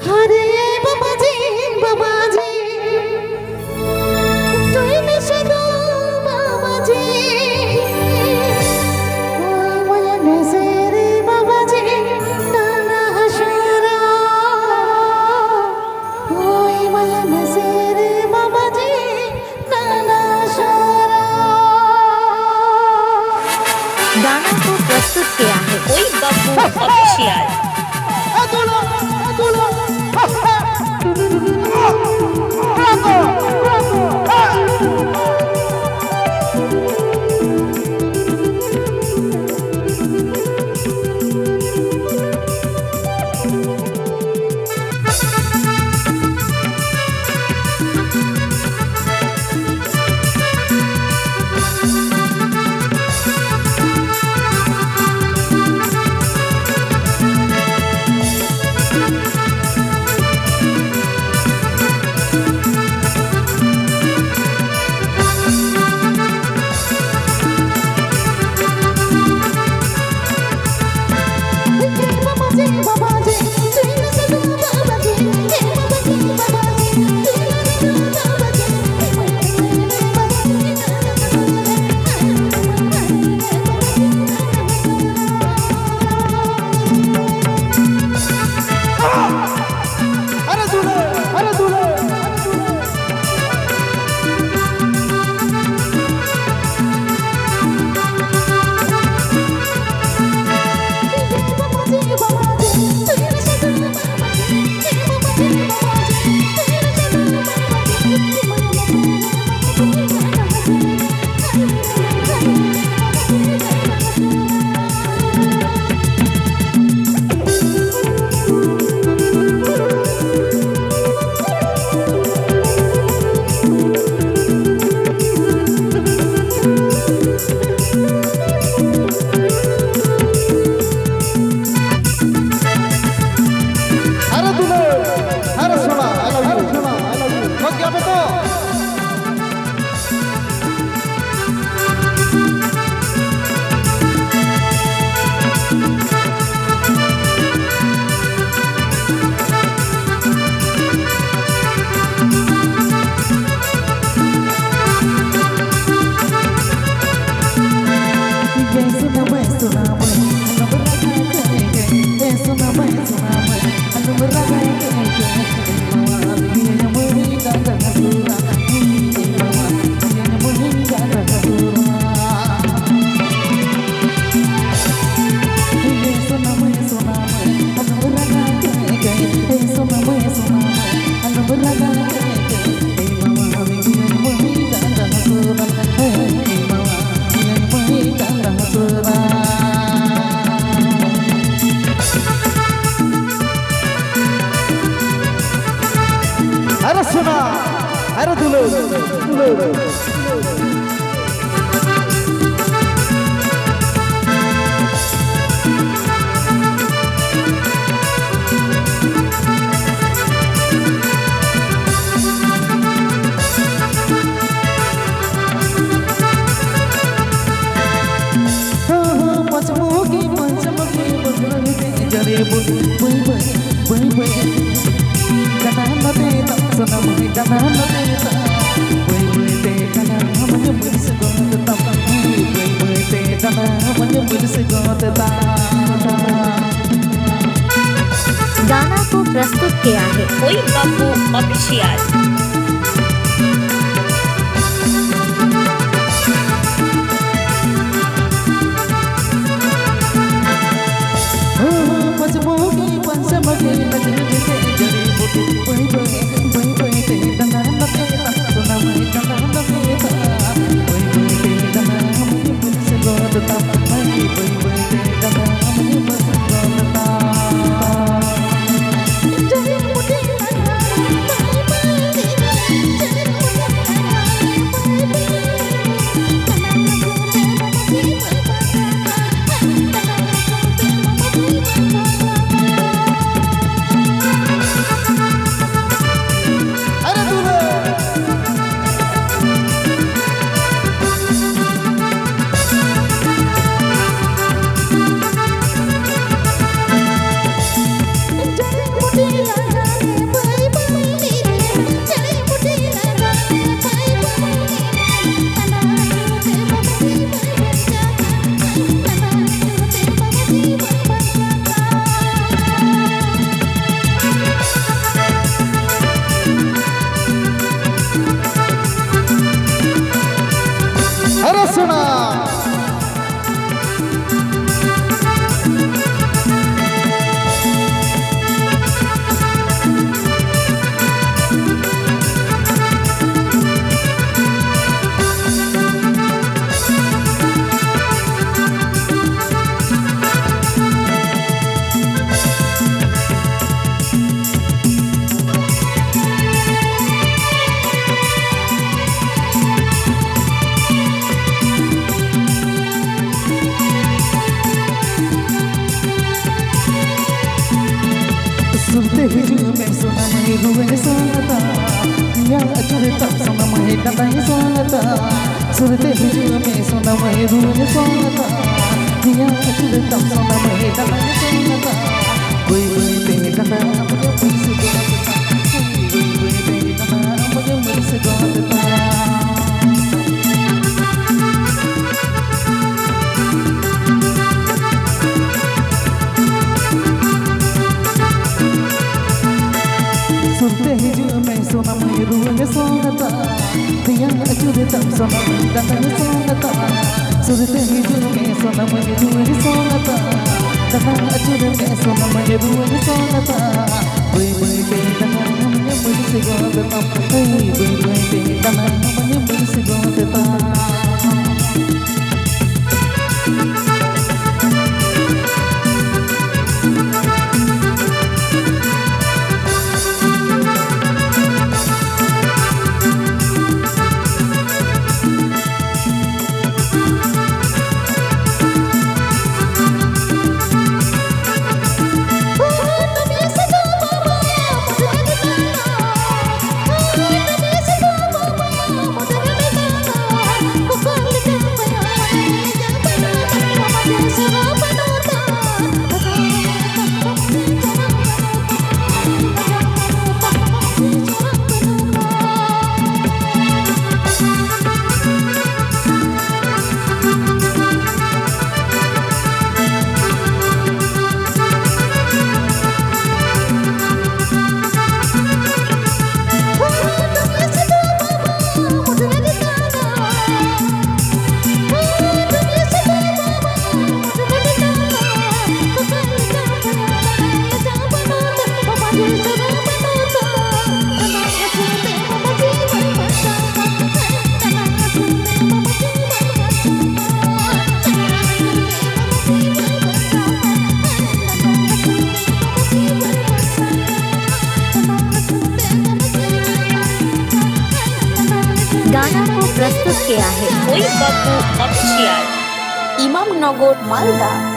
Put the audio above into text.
हरे बाबाजी बाबाजी तुई मिशदो बाबाजी ओय नजरे बाबाजी नाना हशरा ओय वय नजरे बाबाजी नाना हशरा। गाना को प्रस्तुत किया है कोई बब्बू ऑफिशियल। अरे सुना अरे दुलो पंचमुखी पंचमुखी बगल जरे बुई बुई बुई Kanana beta, sana mui kanana beta. Bui bui te kanana mui bui se gonte ta. Bui bui te kanana mui bui se gonte ta. गाना को प्रस्तुत किया है कोई बब्बू ऑफिशियल। हिजू में सोना महे रुए सोनता दिया अचूरे तब सोना महे कताई सोनता सुरते हिजू में सोना महे रुए सोनता दिया अचूरे तब सोना महे कताई सोनता बुई बुई ते कता मुझे मिस गोता बुई बुई ते कता मुझे मिस गोता सुनते ही जो मैं सोना मैं रूए सोनता दिया अचूरे तब सोना मैं कताई सोनता सुनते ही जो मैं सोना मैं रूए सोनता कता अचूरे मैं सोना मैं रूए सोनता बुई बुई ते कता मुझे मिस गोता बुई बुई ते कता मुझे मिस गोता गाना को प्रस्तुत किया है ओई बापू ऑफिशियल, इमामनगर, मालदा।